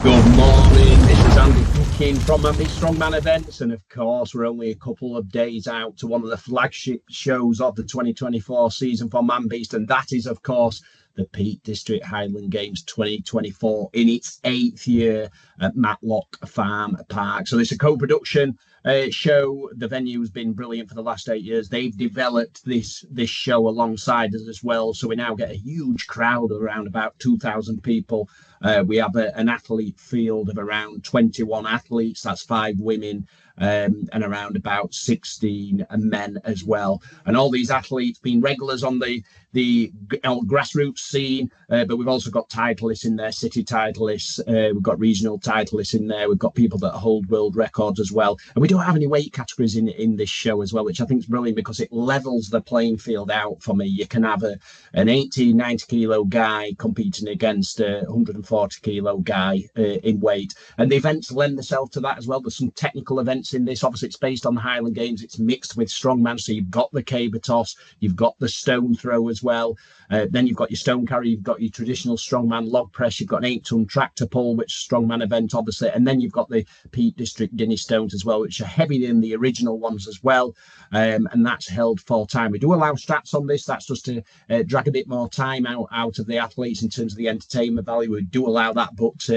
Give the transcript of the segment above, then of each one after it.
Good morning, this is Andy Cooking from Strongman Events, and of course we're only a couple of days out to one of the flagship shows of the 2024 season for Man Beast, and that is of course the Peak District Highland Games 2024 in its 8th year at Matlock Farm Park. So it's a co-production show. The venue's been brilliant for the last 8 years. They've developed this show alongside us as well, so we now get a huge crowd around about 2,000 people. We have an athlete field of around 21 athletes, that's 5 women and around about 16 men as well. And all these athletes being regulars on the grassroots scene, but we've also got titleists in there, city titleists, we've got regional titleists in there, we've got people that hold world records as well. And we don't have any weight categories in this show as well, which I think is brilliant because it levels the playing field out for me. You can have an 80, 90 kilo guy competing against a 140 kilo guy in weight. And the events lend themselves to that as well. There's some technical events in this. Obviously, it's based on the Highland Games. It's mixed with strongman. So you've got the caber toss, you've got the stone throw as well. Then you've got your stone carry, you've got your traditional strongman log press, you've got an 8-ton tractor pull, which is a strongman event, obviously. And then you've got the Peak District Dinne stones as well, which are heavier than the original ones as well. And that's held full time. We do allow straps on this. That's just to drag a bit more time out of the athletes in terms of the entertainment value. We do allow that, but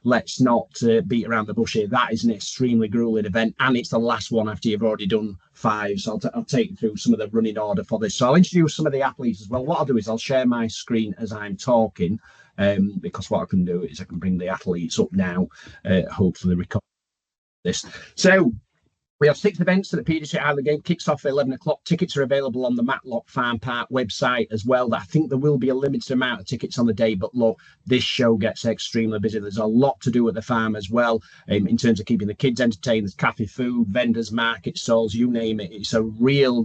let's not beat around the bush here. That is an extremely grueling event, and it's the last one after you've already done 5. So I'll take you through some of the running order for this. So I'll introduce some of the athletes as well. What I'll do is I'll share my screen as I'm talking, because what I can do is I can bring the athletes up now, hopefully record this. So we have 6 events at the Peak District Highland Game. Kicks off at 11 o'clock. Tickets are available on the Matlock Farm Park website as well. I think there will be a limited amount of tickets on the day, but look, this show gets extremely busy. There's a lot to do at the farm as well, in terms of keeping the kids entertained. There's cafe food, vendors, market stalls, you name it. It's a real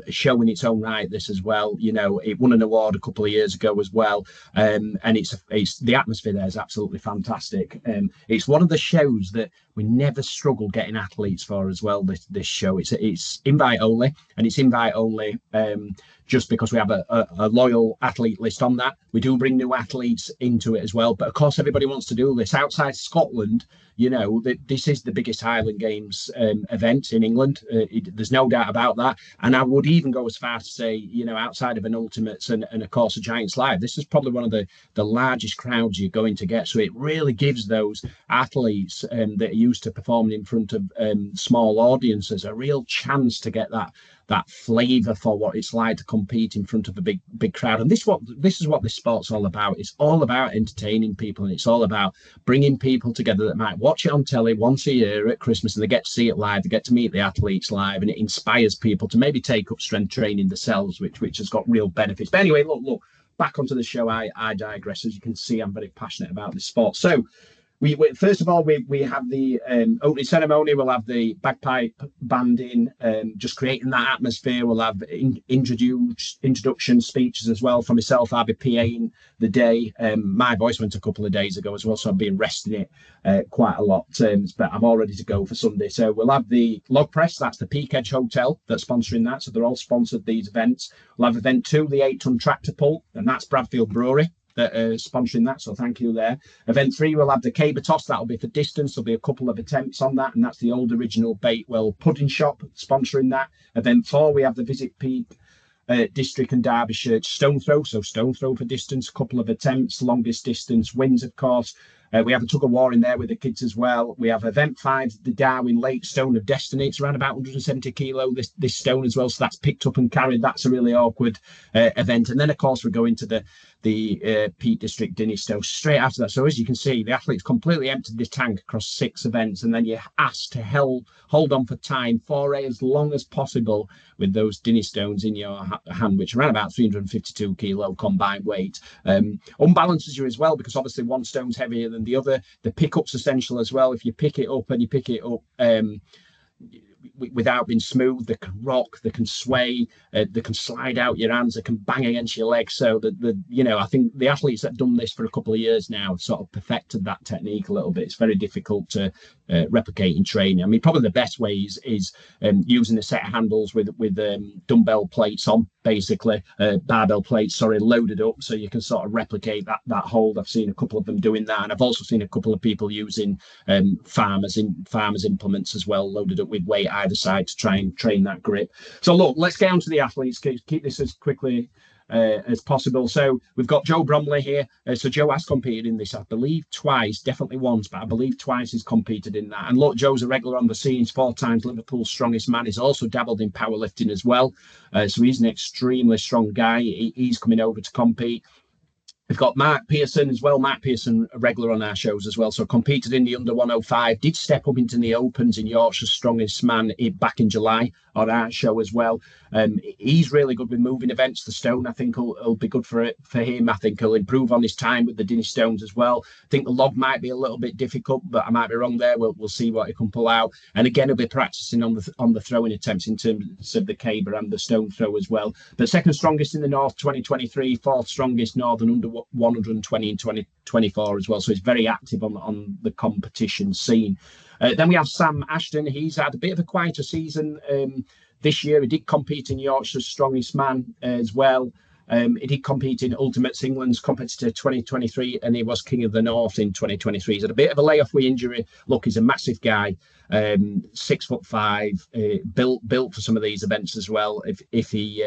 show in its own right, this as well. You know, it won an award a couple of years ago as well, and it's the atmosphere there is absolutely fantastic. It's one of the shows that we never struggle getting athletes for as well. This show, it's invite only, and it's invite only just because we have a loyal athlete list on that. We do bring new athletes into it as well, but of course everybody wants to do this outside Scotland. You know, this is the biggest Highland Games event in England. There's no doubt about that. And I would even go as far as to say, you know, outside of an Ultimates and of course a Giants Live, this is probably one of the largest crowds you're going to get. So it really gives those athletes that are used to performing in front of small audiences a real chance to get that flavour for what it's like to compete in front of a big crowd. And this is what this sport's all about. It's all about entertaining people, and it's all about bringing people together that might watch it on telly once a year at Christmas, and they get to see it live, they get to meet the athletes live, and it inspires people to maybe take up strength training themselves, which has got real benefits. But anyway, look, back onto the show. I digress. As you can see, I'm very passionate about this sport. So we first of all, we have the opening ceremony. We'll have the bagpipe band in, just creating that atmosphere. We'll have introduction speeches as well for myself. I'll be PAing the day. My voice went a couple of days ago as well, so I've been resting it quite a lot. But I'm all ready to go for Sunday. So we'll have the log press. That's the Peak Edge Hotel that's sponsoring that. So they're all sponsored these events. We'll have event 2, the 8-ton tractor pull, and that's Bradfield Brewery that are sponsoring that, so thank you there. Event 3, we'll have the caber toss. That'll be for distance. There'll be a couple of attempts on that, and that's the old original Batewell Pudding Shop sponsoring that. Event 4, we have the Visit Peak District and Derbyshire stone throw. So stone throw for distance, a couple of attempts, longest distance wins, of course. We have a tug of war in there with the kids as well. We have event 5, the Darwin Lake Stone of Destiny. It's around about 170 kilo, this stone as well. So that's picked up and carried. That's a really awkward event. And then, of course, we go into the Peak District Dinne stone straight after that. So as you can see, the athletes completely emptied this tank across 6 events. And then you're asked to hold on for time for as long as possible with those Dinne stones in your hand, which are around about 352 kilo combined weight. Unbalances you as well, because obviously one stone's heavier than the other. The pickup's essential as well. If you pick it up and you pick it up without being smooth, they can rock, they can sway, they can slide out your hands, they can bang against your legs. So I think the athletes that have done this for a couple of years now have sort of perfected that technique a little bit. It's very difficult to replicate in training. I mean, probably the best way is using a set of handles with dumbbell plates on. basically, barbell plates, sorry, loaded up, so you can sort of replicate that hold. I've seen a couple of them doing that, and I've also seen a couple of people using farmers implements as well, loaded up with weight either side to try and train that grip. So look, let's get on to the athletes. Keep this as quickly as possible. So we've got Joe Bromley here. So Joe has competed in this, I believe, twice, definitely once, but I believe twice he's competed in that. And look, Joe's a regular on the scene. He's 4 times Liverpool's strongest man. He's also dabbled in powerlifting as well. So he's an extremely strong guy. He's coming over to compete. We've got Mark Pearson as well. Mark Pearson, a regular on our shows as well. So competed in the under 105, did step up into the Opens in Yorkshire's Strongest Man back in July on our show as well. He's really good with moving events. The stone, I think, will be good for him. I think he'll improve on his time with the Dinne stones as well. I think the log might be a little bit difficult, but I might be wrong there. We'll see what he can pull out. And again, he'll be practicing on the throwing attempts in terms of the caber and the stone throw as well. But second strongest in the North 2023, fourth strongest Northern under 120 in 2024 as well. So he's very active on the competition scene. Then we have Sam Ashton. He's had a bit of a quieter season this year. He did compete in Yorkshire's Strongest Man as well. He did compete in Ultimates England's Competitor 2023, and he was King of the North in 2023. He's had a bit of a layoff with injury. Look, he's a massive guy, 6'5", built for some of these events as well. If he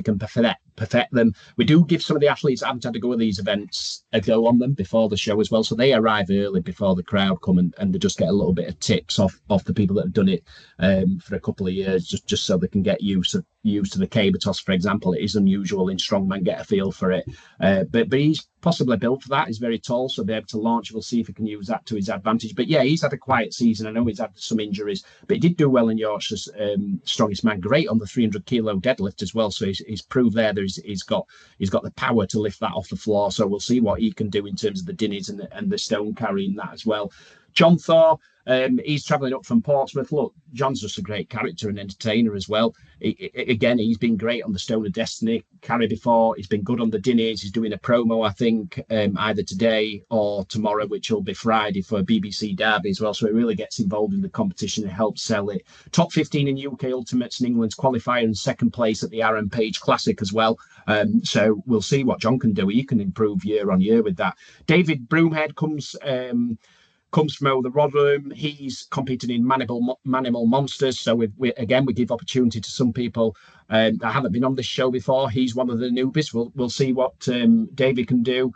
can perfect them, we do give some of the athletes that haven't had to go to these events a go on them before the show as well. So they arrive early before the crowd come, and they just get a little bit of tips off the people that have done it for a couple of years, just so they can get used to the caber toss, for example. It is unusual in strongman, get a feel for it. But he's possibly built for that. He's very tall, so be able to launch. We'll see if he can use that to his advantage. But yeah, he's had a quiet season. I know he's had some injuries, but he did do well in Yorkshire's Strongest Man. Great on the 300 kilo deadlift as well. So he's proved there that he's got the power to lift that off the floor. So we'll see what he can do in terms of the Dinnes and the stone carrying that as well. John Thor, he's travelling up from Portsmouth. Look, John's just a great character and entertainer as well. Again, he's been great on the Stone of Destiny carry before. He's been good on the Dinnes. He's doing a promo, I think, either today or tomorrow, which will be Friday for BBC Derby as well. So he really gets involved in the competition and helps sell it. Top 15 in UK Ultimates in England's qualifier and second place at the RM Page Classic as well. So we'll see what John can do. He can improve year on year with that. David Broomhead comes from over the Rotherham. He's competing in Manimal Monsters. So we give opportunity to some people that haven't been on this show before. He's one of the newbies. We'll see what David can do.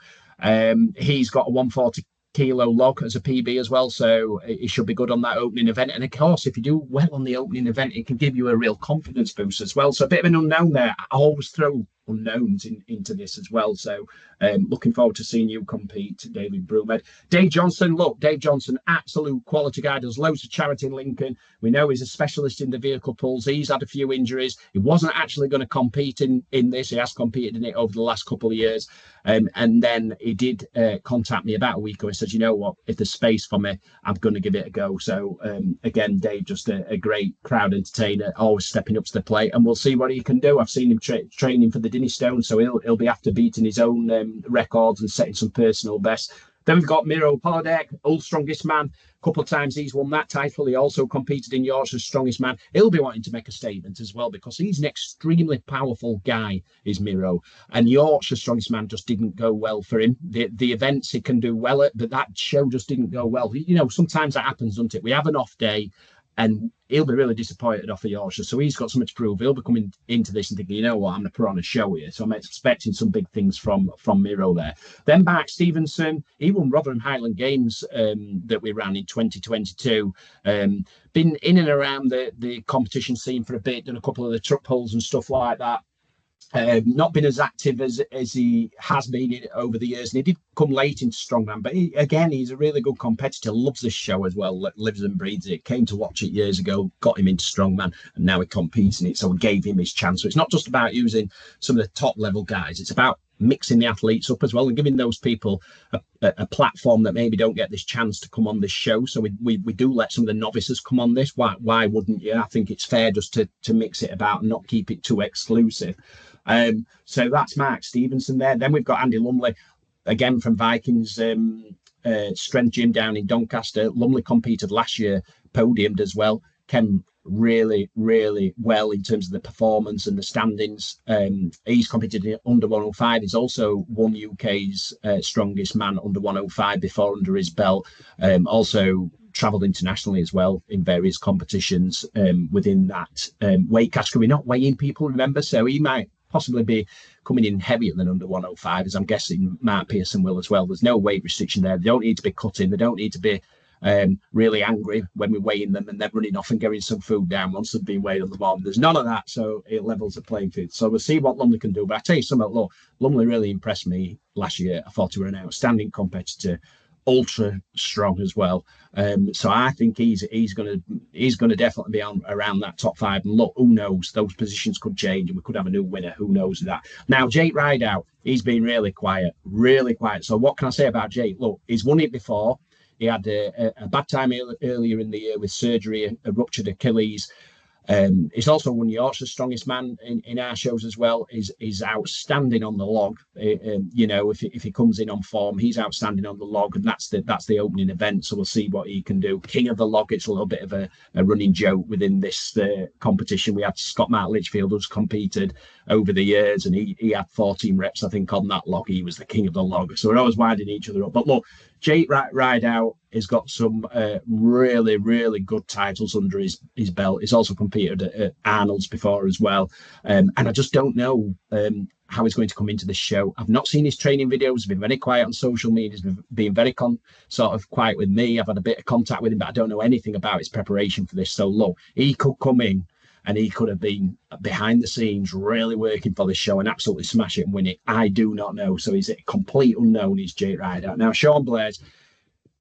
He's got a 140 kilo log as a PB as well, so he should be good on that opening event. And of course, if you do well on the opening event, it can give you a real confidence boost as well. So a bit of an unknown there. I always throw unknowns into this as well. So looking forward to seeing you compete, David Broomhead. Dave Johnson, look, Dave Johnson, absolute quality guy, does loads of charity in Lincoln. We know he's a specialist in the vehicle pulls. He's had a few injuries. He wasn't actually going to compete in this. He has competed in it over the last couple of years. And then he did contact me about a week ago. He said, you know what, if there's space for me, I'm going to give it a go. So again, Dave, just a great crowd entertainer, always stepping up to the plate, and we'll see what he can do. I've seen him training for the Dinne Stone, so he'll be after beating his own records and setting some personal bests. Then we've got Miro Polodek, Old Strongest Man. A couple of times he's won that title. He also competed in Yorkshire's Strongest Man. He'll be wanting to make a statement as well, because he's an extremely powerful guy, is Miro. And Yorkshire's Strongest Man just didn't go well for him. The events he can do well at, but that show just didn't go well. You know, sometimes that happens, doesn't it? We have an off day, and he'll be really disappointed off of Yorkshire. So he's got something to prove. He'll be coming into this and thinking, you know what, I'm going to put on a show here. So I'm expecting some big things from Miro there. Then Mark Stevenson, he won Rotherham Highland Games that we ran in 2022. Been in and around the competition scene for a bit, done a couple of the truck pulls and stuff like that. Not been as active as he has been over the years, and he did come late into strongman, but he's a really good competitor, loves this show as well, lives and breathes it, came to watch it years ago, got him into strongman, and now he competes in it, so we gave him his chance. So it's not just about using some of the top level guys, it's about mixing the athletes up as well and giving those people a platform that maybe don't get this chance to come on this show. So we do let some of the novices come on this. Why wouldn't you? I think it's fair just to mix it about and not keep it too exclusive. So that's Mark Stevenson there. Then we've got Andy Lumley, again from Vikings Strength Gym down in Doncaster. Lumley competed last year, podiumed as well. Came really, really well in terms of the performance and the standings. He's competed in under 105. He's also won UK's strongest man under 105 before under his belt. Also travelled internationally as well in various competitions within that weight category. Not weighing people, remember, so he might possibly be coming in heavier than under 105, as I'm guessing Mark Pearson will as well. There's no weight restriction there. They don't need to be cutting. They don't need to be really angry when we're weighing them and then running off and getting some food down once they've been weighed on the morning. There's none of that, so it levels the playing field. So we'll see what Lumley can do. But I tell you something, look, Lumley really impressed me last year. I thought he was an outstanding competitor, ultra strong as well. So I think he's going to definitely be on around that top 5. And look, who knows? Those positions could change, and we could have a new winner. Who knows that? Now, Jake Rideout, he's been really quiet, really quiet. So what can I say about Jake? Look, he's won it before. He had a bad time earlier in the year with surgery, a ruptured Achilles. He's also won Yorkshire's strongest man in our shows as well. He's outstanding on the log. You know, if he comes in on form, he's outstanding on the log, and that's the opening event. So we'll see what he can do. King of the log. It's a little bit of a running joke within this competition. We had Scott Mark Litchfield, who's competed over the years, and he had 14 reps, I think, on that log. He was the king of the log. So we're always winding each other up. But look, Jake Rideout has got some really, really good titles under his belt. He's also competed at Arnold's before as well. And I just don't know how he's going to come into this show. I've not seen his training videos. He's been very quiet on social media. He's been very sort of quiet with me. I've had a bit of contact with him, but I don't know anything about his preparation for this. So look, he could come in and he could have been behind the scenes really working for this show and absolutely smash it and win it. I do not know. So he's a complete unknown, is Jake Rideout. Now, Sean Blair's,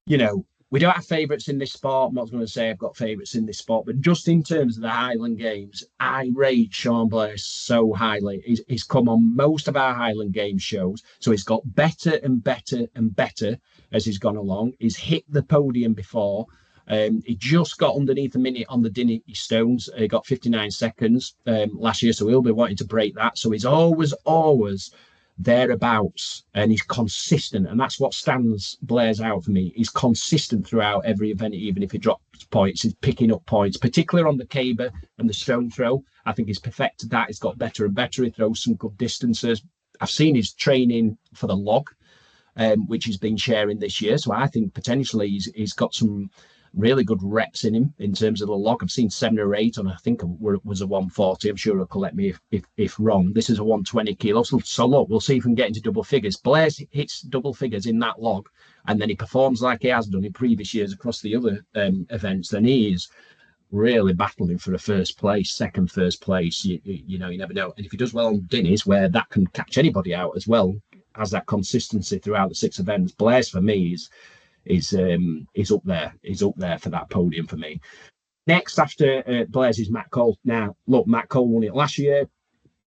you know, we don't have favourites in this sport. I'm not going to say I've got favourites in this sport, but just in terms of the Highland Games, I rate Sean Blair so highly. He's come on most of our Highland Games shows, so he's got better and better and better as he's gone along. He's hit the podium before. He just got underneath a minute on the Dinne Stones. He got 59 seconds last year, so he'll be wanting to break that. So he's always thereabouts, and he's consistent, and that's what stands Blair's out for me. He's consistent throughout every event, even if he drops points. He's picking up points, particularly on the caber and the stone throw. I think he's perfected that. He's got better and better. He throws some good distances. I've seen his training for the log, which he's been sharing this year, so I think potentially he's got some really good reps in him in terms of the log. I've seen 7 or 8 and I think it was a 140. I'm sure he'll correct me if wrong. This is a 120 kilos. So look, we'll see if we can get into double figures. Blair hits double figures in that log, and then he performs like he has done in previous years across the other events. Then he is really battling for a first place. You know, you never know. And if he does well on Dinne's, where that can catch anybody out as well, has that consistency throughout the 6 events. Blair's for me is up there. He's up there for that podium for me. Next after Blair's is Matt Cole. Now, look, Matt Cole won it last year.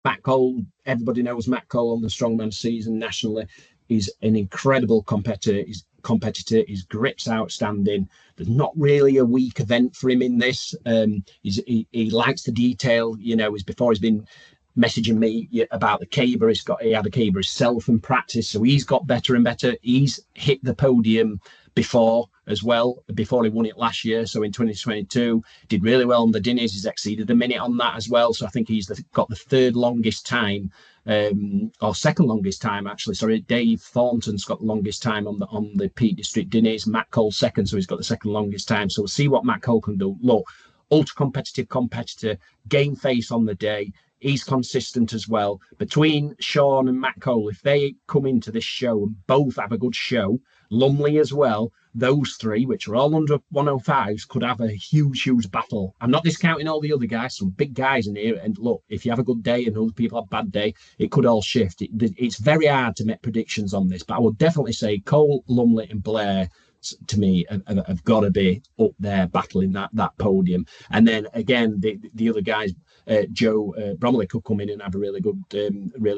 Matt Cole, everybody knows Matt Cole on the Strongman season nationally. He's an incredible competitor. His grip's outstanding. There's not really a weak event for him in this. He likes the detail. You know, he's been messaging me about the caber. He had a caber himself in practice, so he's got better and better. He's hit the podium before as well, before he won it last year. So in 2022, did really well on the Dinne's. He's exceeded a minute on that as well. So I think he's got the 3rd longest time, or 2nd longest time actually. Sorry, Dave Thornton's got the longest time on the Peak District Dinne's. Matt Cole 2nd, so he's got the 2nd longest time. So we'll see what Matt Cole can do. Look, ultra competitive competitor, game face on the day. He's consistent as well. Between Sean and Matt Cole, if they come into this show and both have a good show, Lumley as well, those 3, which are all under 105s, could have a huge battle. I'm not discounting all the other guys, some big guys in here. And look, if you have a good day and other people have a bad day, it could all shift. It's very hard to make predictions on this, but I would definitely say Cole, Lumley and Blair, to me, have got to be up there battling that podium. And then again, the other guys, Joe Bromley could come in and have a really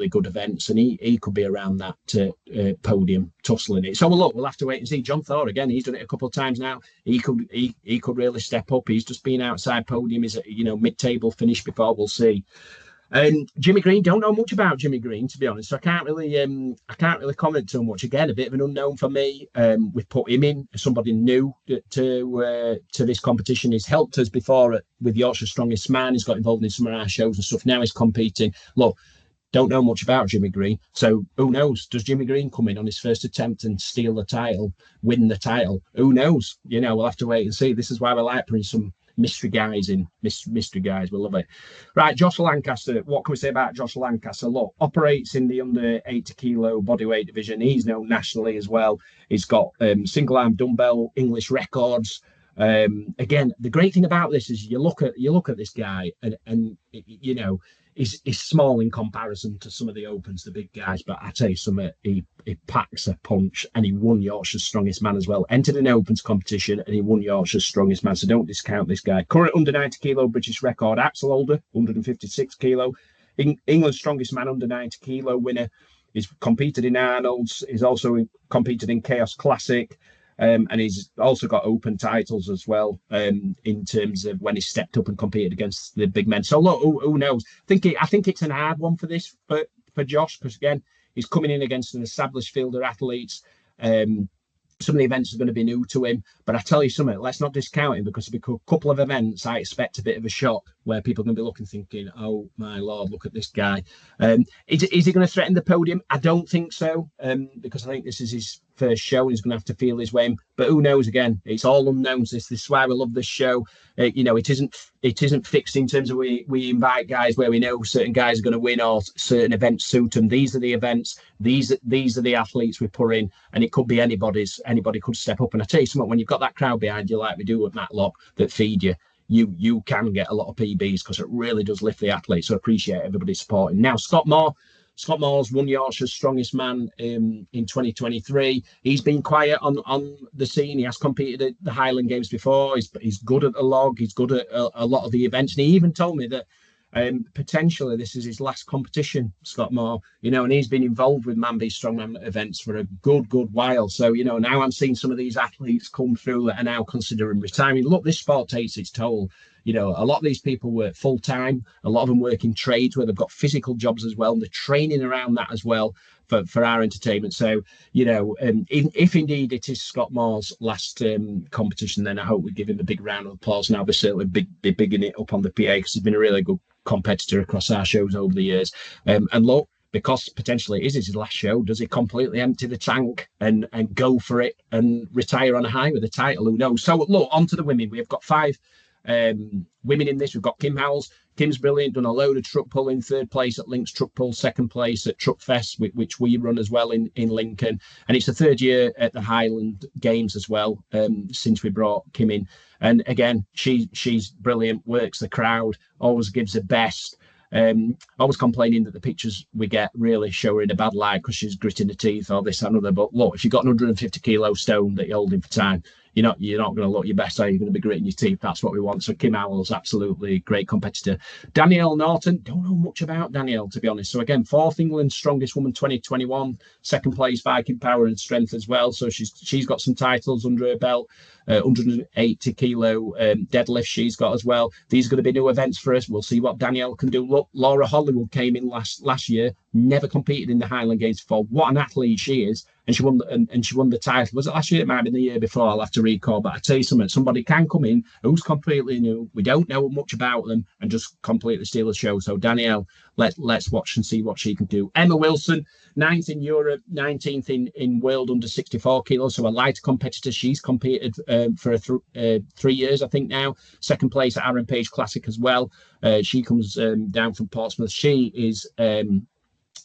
good events, and he could be around that podium tussling it. So we'll have to wait and see. John Thor again, he's done it a couple of times now. He could really step up. He's just been outside podium. He's mid-table finish before. We'll see. Jimmy Green, don't know much about Jimmy Green, to be honest. So I can't really comment too much. Again, a bit of an unknown for me. We've put him in as somebody new to this competition. He's helped us before with Yorkshire Strongest Man. He's got involved in some of our shows and stuff. Now he's competing. Look, don't know much about Jimmy Green. So who knows? Does Jimmy Green come in on his first attempt and steal the title, win the title? Who knows? We'll have to wait and see. This is why we like putting some mystery guys in. Mystery guys, we love it. Right, Josh Lancaster. What can we say about Josh Lancaster? Look, operates in the under 80 kilo bodyweight division. He's known nationally as well. He's got single arm dumbbell English records. Again, the great thing about this is you look at this guy and he's small in comparison to some of the opens, the big guys. But I tell you something, he packs a punch, and he won Yorkshire's Strongest Man as well. Entered an opens competition and he won Yorkshire's Strongest Man. So don't discount this guy. Current under 90 kilo British record, Axel Holder, 156 kilo. England's Strongest Man under 90 kilo winner. He's competed in Arnold's. He's also competed in Chaos Classic. And he's also got open titles as well in terms of when he stepped up and competed against the big men. So look, who knows? I think it's an hard one for this for Josh, because again, he's coming in against an established field of athletes. Some of the events are going to be new to him, but I tell you something, let's not discount him, because a couple of events I expect a bit of a shock where people are going to be looking, thinking, oh my Lord, look at this guy. Is he going to threaten the podium? I don't think so, because I think this is his first show and he's going to have to feel his way in. But who knows? Again, it's all unknowns. This is why we love this show. It isn't fixed in terms of we invite guys where we know certain guys are going to win or certain events suit them. These are the events. These are the athletes we put in, and it could be anybody's. Anybody could step up. And I tell you something, when you've got that crowd behind you, like we do at Matlock, that feed you, you can get a lot of PBs, because it really does lift the athletes. So I appreciate everybody supporting. Now, Scott Moore's won Yorkshire's Strongest Man in 2023. He's been quiet on the scene. He has competed at the Highland Games before. He's good at the log. He's good at a lot of the events. And he even told me that potentially this is his last competition, Scott Moore, and he's been involved with Man Beast Strongman events for a good while. So, now I'm seeing some of these athletes come through that are now considering retiring. Look, this sport takes its toll. A lot of these people work full time. A lot of them work in trades where they've got physical jobs as well. And they're training around that as well for our entertainment. So, if indeed it is Scott Moore's last competition, then I hope we give him a big round of applause. And I'll be certainly be bigging it up on the PA, because he's been a really good competitor across our shows over the years. And look, because potentially it is his last show, does he completely empty the tank and go for it and retire on a high with a title? Who knows? So look, on to the women. We've got 5 women in this. We've got Kim Howells. Kim's brilliant, done a load of truck pulling, 3rd place at Links Truck Pull, 2nd place at Truck Fest, which we run as well in Lincoln. And it's the 3rd year at the Highland Games as well, since we brought Kim in. And again, she's brilliant, works the crowd, always gives her best. Always complaining that the pictures we get really show her in a bad light because she's gritting her teeth or this and other. But look, if you've got an 150 kilo stone that you're holding for time, you're not going to look your best. Are you going to be gritting your teeth? That's what we want. So Kim Howell's absolutely great competitor. Danielle Norton, don't know much about Danielle, to be honest. So again, 4th England's Strongest Woman 2021, 2nd place Viking Power and Strength as well. So she's got some titles under her belt. 180 kilo deadlift she's got as well. These are going to be new events for us. We'll see what Danielle can do. Look, Laura Hollywood came in last year, never competed in the Highland Games before. What an athlete she is. And she won the title. Was it last year? It might have been the year before. I'll have to recall. But I tell you something, somebody can come in who's completely new. We don't know much about them and just completely steal the show. So Danielle, let's watch and see what she can do. Emma Wilson, 9th in Europe, 19th in world under 64 kilos. So a lighter competitor. She's competed for 3 years, I think now. 2nd place at Aaron Page Classic as well. She comes down from Portsmouth. She is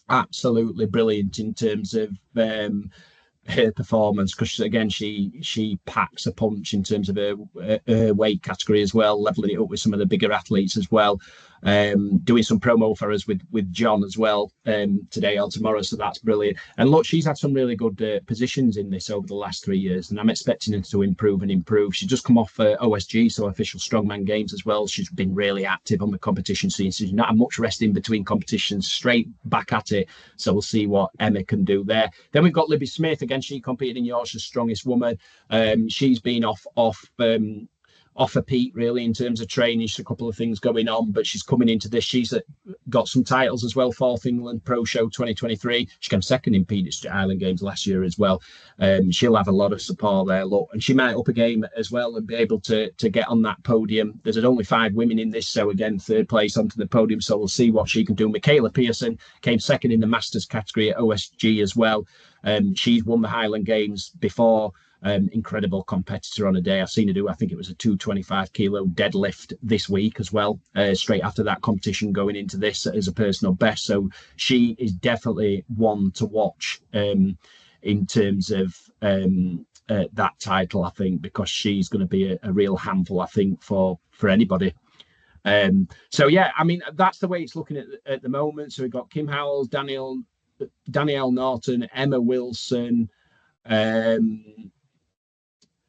absolutely brilliant in terms of her performance, because again she packs a punch in terms of her weight category as well, leveling it up with some of the bigger athletes as well. Doing some promo for us with John as well today or tomorrow, so that's brilliant. And look, she's had some really good positions in this over the last 3 years, and I'm expecting her to improve. She's just come off OSG, so official Strongman Games as well. She's been really active on the competition scene, so she's not had much rest in between competitions, straight back at it. So we'll see what Emma can do there. Then we've got Libby Smith. Again, she competed in Yorkshire's Strongest Woman. She's been off off her peak really in terms of training. She's a couple of things going on, but she's coming into this. She's got some titles as well. Fourth England Pro Show 2023. She came second in Peak District Highland Games last year as well. She'll have a lot of support there. Look, and she might up a game as well and be able to get on that podium. There's only 5 women in this, so again, third place onto the podium. So we'll see what she can do. Michaela Pearson came second in the Masters category at OSG as well. She's won the Highland Games before. Incredible competitor on a day. I've seen her do, I think it was a 225 kilo deadlift this week as well, straight after that competition going into this as a personal best. So she is definitely one to watch in terms of that title, I think, because she's going to be a real handful, I think, for anybody. So yeah, I mean, that's the way it's looking at the moment. So we've got Kim Howells, Danielle Norton, Emma Wilson,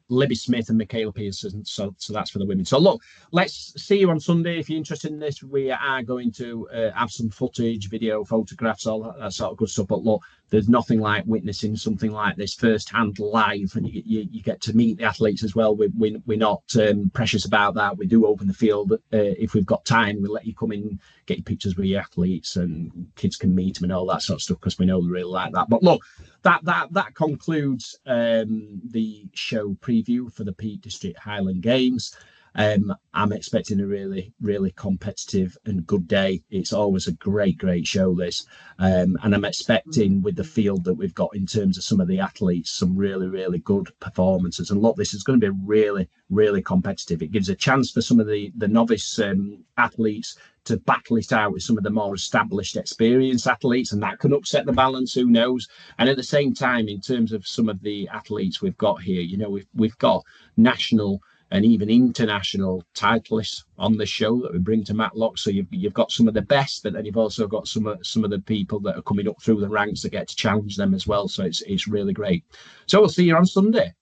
Libby Smith and Michaela Pearson. So that's for the women. So look, let's see you on Sunday. If you're interested in this, we are going to have some footage, video, photographs, all that sort of good stuff. But look, there's nothing like witnessing something like this firsthand live, and you get to meet the athletes as well. We're not precious about that. We do open the field if we've got time. We let you come in, get your pictures with your athletes, and kids can meet them and all that sort of stuff because we know they really like that. But look, that concludes the show preview for the Peak District Highland Games. I'm expecting a really, really competitive and good day. It's always a great show, this. And I'm expecting, with the field that we've got in terms of some of the athletes, some really, really good performances. And look, this is going to be really, really competitive. It gives a chance for some of the novice athletes to battle it out with some of the more established, experienced athletes, and that can upset the balance, who knows. And at the same time, in terms of some of the athletes we've got here, you know, we've got national and even international titleists on the show that we bring to Matlock. So you've got some of the best, but then you've also got some of the people that are coming up through the ranks that get to challenge them as well. So it's really great. So we'll see you on Sunday.